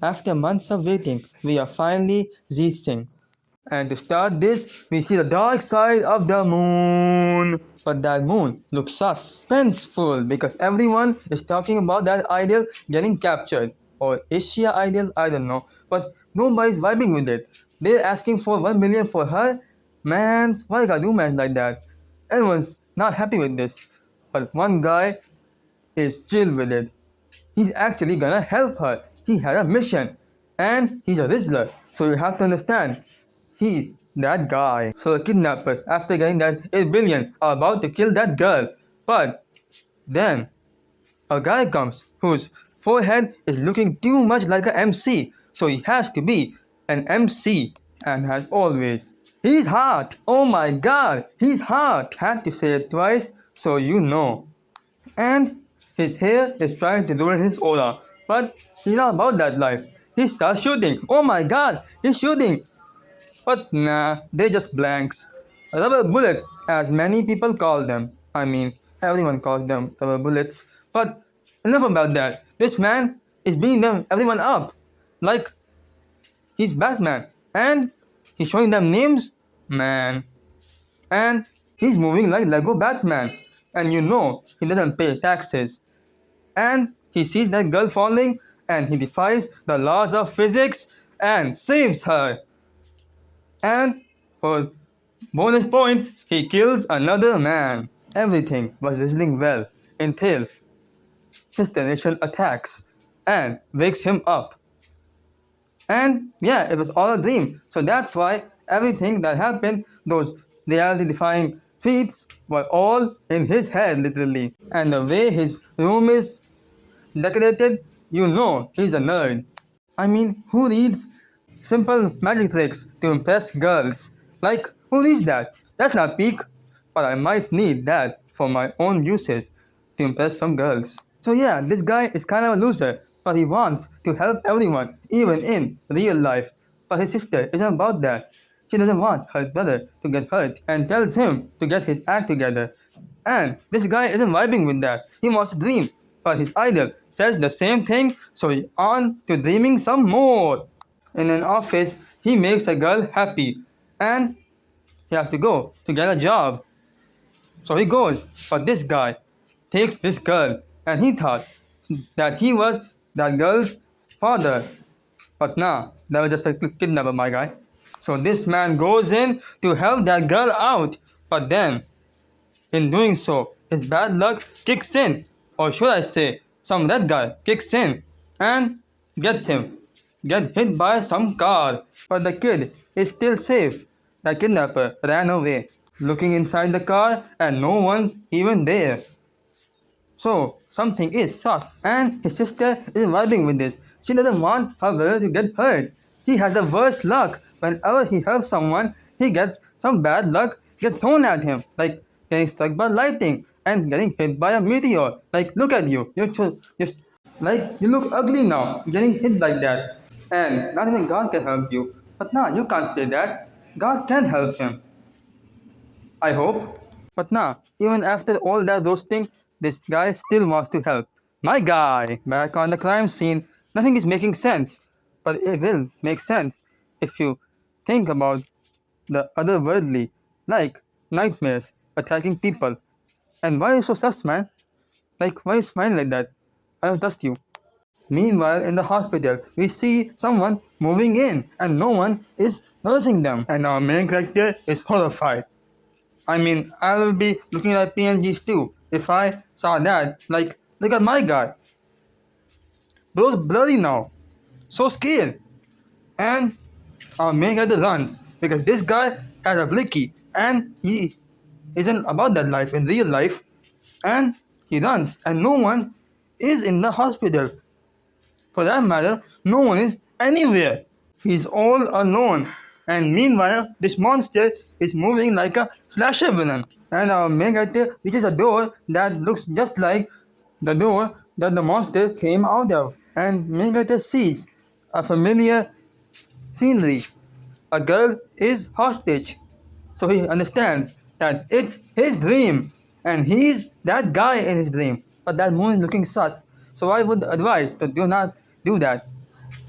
After months of waiting, we are finally zeztizing. And to start this, we see the dark side of the moon. But that moon looks suspenseful because everyone is talking about that idol getting captured. Or is she an idol? I don't know. But nobody's vibing with it. They're asking for 1 million for her. Mans, why you gotta do man like that? Everyone's not happy with this. But one guy is chill with it. He's actually gonna help her. He had a mission. And he's a Rizzler. So you have to understand. He's that guy. So the kidnappers, after getting that 8 billion, are about to kill that girl. But then a guy comes whose forehead is looking too much like a MC. So he has to be an MC. And as always, he's hot. Oh my god, he's hot. Had to say it twice so you know. And his hair is trying to ruin his aura. But he's not about that life. He starts shooting. Oh my god, he's shooting. But nah, they're just blanks. Rubber bullets, as many people call them. I mean, everyone calls them rubber bullets. But enough about that. This man is beating them everyone up. Like he's Batman. And he's showing them names. Man. And he's moving like Lego Batman. And you know he doesn't pay taxes. And he sees that girl falling and he defies the laws of physics and saves her. And for bonus points, he kills another man. Everything was whistling well until Sister Nation attacks and wakes him up. And yeah, it was all a dream. So that's why everything that happened, those reality defying feats, were all in his head literally. And the way his room is decorated, you know he's a nerd. I mean, who reads simple magic tricks to impress girls? Like, who reads that? That's not peak, but I might need that for my own uses to impress some girls. So yeah, this guy is kind of a loser, but he wants to help everyone, even in real life. But his sister isn't about that. She doesn't want her brother to get hurt and tells him to get his act together. And this guy isn't vibing with that. He wants to dream. But his idol says the same thing, so he's on to dreaming some more. In an office, he makes a girl happy. And he has to go to get a job. So he goes. But this guy takes this girl. And he thought that he was that girl's father. But nah, that was just a kidnapper, my guy. So this man goes in to help that girl out. But then, in doing so, his bad luck kicks in. Or should I say, some red guy kicks in and gets him. Get hit by some car. But the kid is still safe. The kidnapper ran away. Looking inside the car and no one's even there. So, something is sus. And his sister is vibing with this. She doesn't want her brother to get hurt. He has the worst luck. Whenever he helps someone, he gets some bad luck get thrown at him. Like getting struck by lightning and getting hit by a meteor. Like, look at you. You look ugly now. Getting hit like that. And not even God can help you. But nah, you can't say that. God can help him. I hope. But nah, even after all that roasting, this guy still wants to help. My guy, back on the crime scene, nothing is making sense. But it will make sense if you think about the otherworldly, like nightmares attacking people. And why are you so sus, man? Like, why are you smiling like that? I don't trust you. Meanwhile, in the hospital, we see someone moving in and no one is noticing them. And our main character is horrified. I mean, I will be looking at PNGs too if I saw that. Like, look at my guy. Bro's blurry now. So scared. And our main character runs because this guy has a blicky and he isn't about that life in real life. And he runs and no one is in the hospital. For that matter, no one is anywhere. He's all alone. And meanwhile, this monster is moving like a slasher villain. And our main character reaches a door that looks just like the door that the monster came out of. And main character sees a familiar scenery. A girl is hostage. So he understands that it's his dream. And he's that guy in his dream. But that moon is looking sus. So I would advise to do not do that.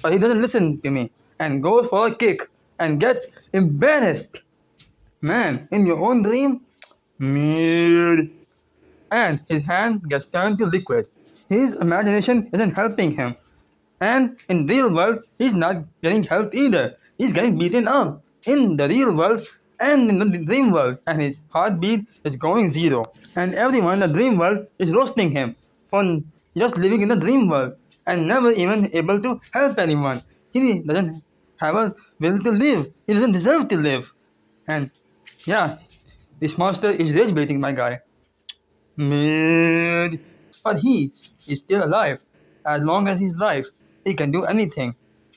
but he doesn't listen to me and goes for a kick and gets embarrassed. Man, in your own dream, mid, and his hand gets turned to liquid. His imagination isn't helping him. And in real world, he's not getting help either. He's getting beaten up in the real world and in the dream world, and his heartbeat is going zero. And everyone in the dream world is roasting him for just living in the dream world and never even able to help anyone. He doesn't have a will to live. He doesn't deserve to live. And yeah, this monster is rage baiting my guy. Mid. But he is still alive. As long as he's alive, he can do anything.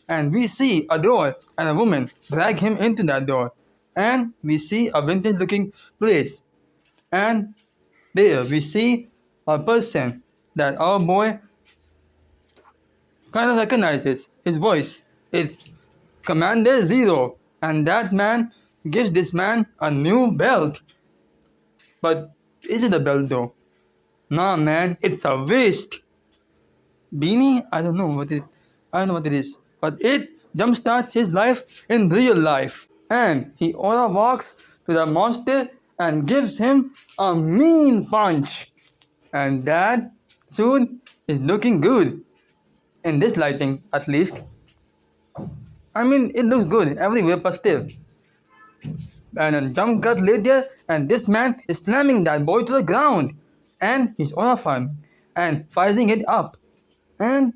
And we see a door and a woman drag him into that door. And we see a vintage looking place. And there we see a person that our boy kind of recognizes his voice. It's Commander Zero. And that man gives this man a new belt. But is it a belt though? Nah, man, it's a waist. Beanie? I don't know what it is. But it jumpstarts his life in real life. And he aura walks to the monster and gives him a mean punch. And that suit is looking good. In this lighting, at least. I mean, it looks good everywhere, but still. And a jump cut later, and this man is slamming that boy to the ground. And he's horrifying and firing it up. And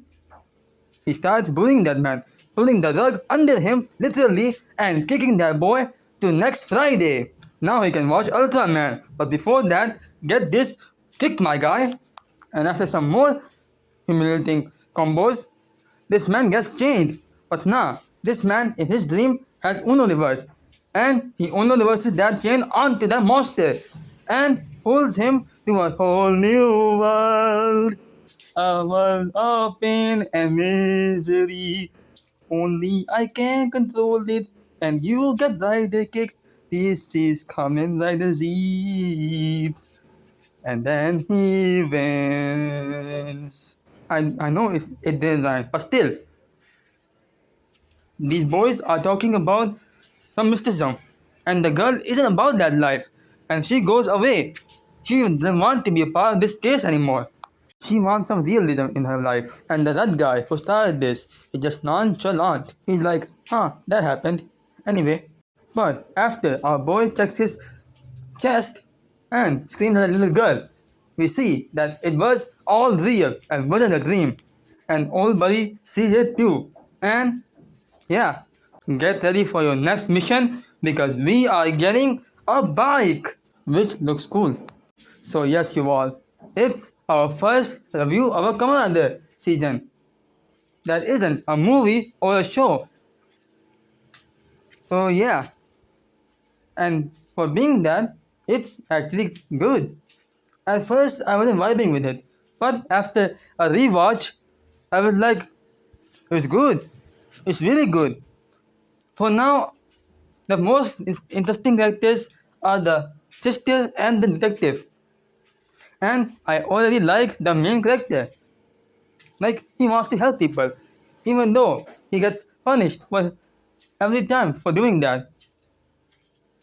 he starts bullying that man, pulling the rug under him literally and kicking that boy to next Friday. Now he can watch Ultraman. But before that, get this, kick my guy. And after some more humiliating combos, this man gets chained. But nah, this man in his dream has Uno reverse. And he Uno reverses that chain onto the monster. And pulls him to a whole new world. A world of pain and misery. Only I can control it, and you get rider kicked. This is Kamen Rider zeztz. And then he wins. I know it didn't rhyme, but still, these boys are talking about some mysticism, and the girl isn't about that life, and she goes away. She doesn't want to be a part of this case anymore. She wants some realism in her life. And the red guy who started this is just nonchalant. He's like, that happened. Anyway. But after our boy checks his chest and screams at a little girl, we see that it was all real and wasn't a dream. And old buddy sees it too. And yeah, get ready for your next mission because we are getting a bike, which looks cool. So yes, you all, it's our first review of a Kamen season. That isn't a movie or a show. So yeah, and for being that, it's actually good. At first, I wasn't vibing with it, but after a rewatch, I was like, it's good. It's really good. For now, the most interesting characters are the sister and the detective. And I already like the main character. Like, he wants to help people, even though he gets punished for every time for doing that.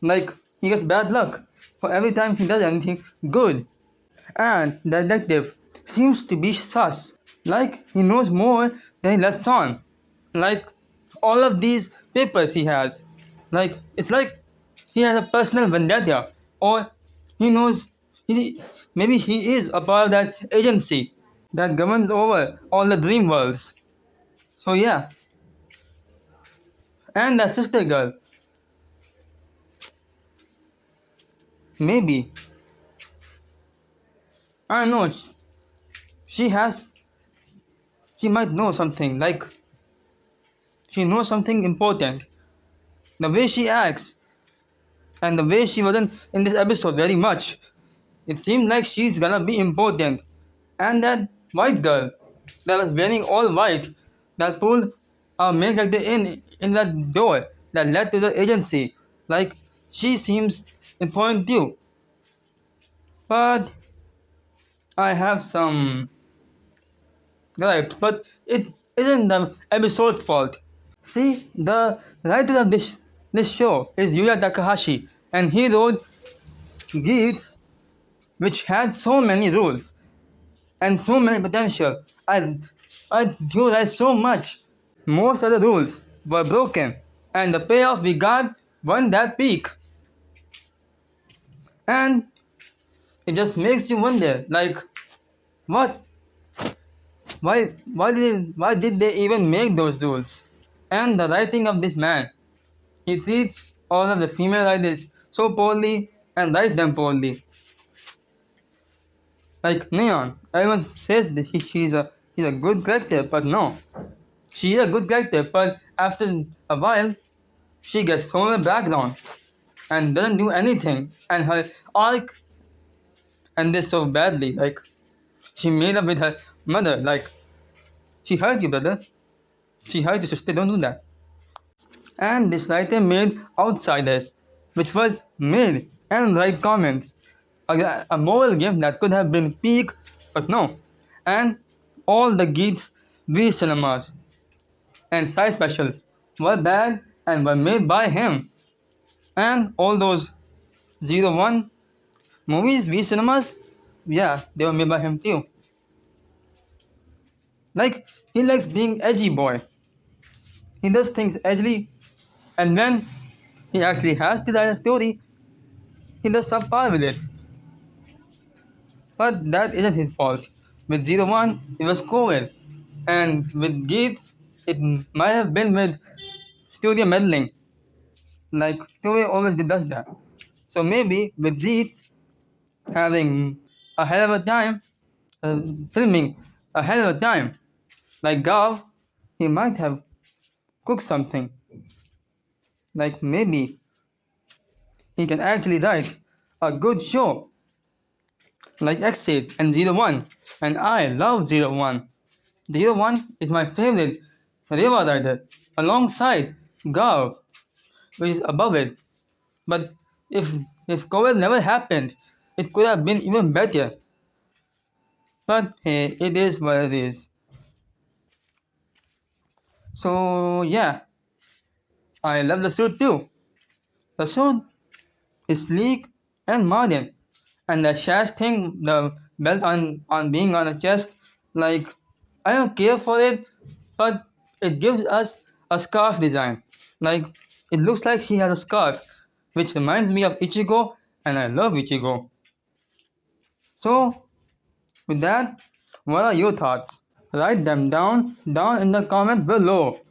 Like, he gets bad luck for every time he does anything good. And the detective seems to be sus. Like, he knows more than he lets on. Like, all of these papers he has. Like, it's like he has a personal vendetta. Or he knows, maybe he is a part of that agency that governs over all the dream worlds. So yeah. And that sister girl. Maybe. I don't know. She has. She might know something. Like, she knows something important. The way she acts. And the way she wasn't in this episode very much. It seemed like she's gonna be important. And that white girl that was wearing all white that pulled our main character in that door that led to the agency. Like, she seems important too. But I have some gripes. But isn't the episode's fault. See, the writer of this show is Yuya Takahashi, and he wrote Geats, which had so many rules and so many potential. I realized so much. Most of the rules were broken, and the payoff we got won that peak. And it just makes you wonder, like, what? Why did they even make those rules? And the writing of this man, he treats all of the female writers so poorly and writes them poorly. Like Neon, everyone says that he's a good character, but no, she is a good character, but after a while, she gets thrown in the background and doesn't do anything, and her arc ended so badly. Like she made up with her mother, like she hurt you, brother. She hurt you, sister. Don't do that. And this writer made Outsiders, which was made and write comments. A mobile game that could have been peak, but no. And all the Geeks V cinemas and side specials were bad and were made by him. And all those 01 movies, V cinemas, yeah, they were made by him too. Like, he likes being edgy boy. He does things edgy, and when he actually has to write a story, he does subpar with it. But that isn't his fault. With 01, it was COVID. And with Gates, it might have been with studio meddling. Like, Studio always does that. So maybe with Zeets having a hell of a time, filming a hell of a time, like Gav, he might have cooked something. Like maybe he can actually write a good show like X8 and 01. And I love 01. 01 is my favorite Reva rider alongside Gav, which is above it. But if COVID never happened, it could have been even better. But hey, it is what it is. So yeah, I love the suit too. The suit is sleek and modern. And the sash thing, the belt on being on the chest, like I don't care for it, but it gives us a scarf design. Like it looks like he has a scarf, which reminds me of Ichigo, and I love Ichigo. So with that, what are your thoughts? Write them down in the comments below.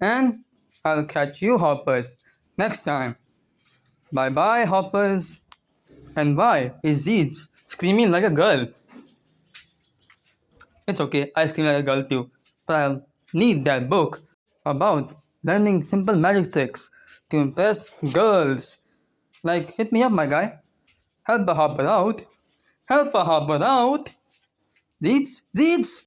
And I'll catch you hoppers next time. Bye bye hoppers. And why is Zeez screaming like a girl? It's okay, I scream like a girl too. But I'll need that book about learning simple magic tricks to impress girls. Like, hit me up, my guy. Help a hopper out. Help a hopper out. Zeez, Zeez.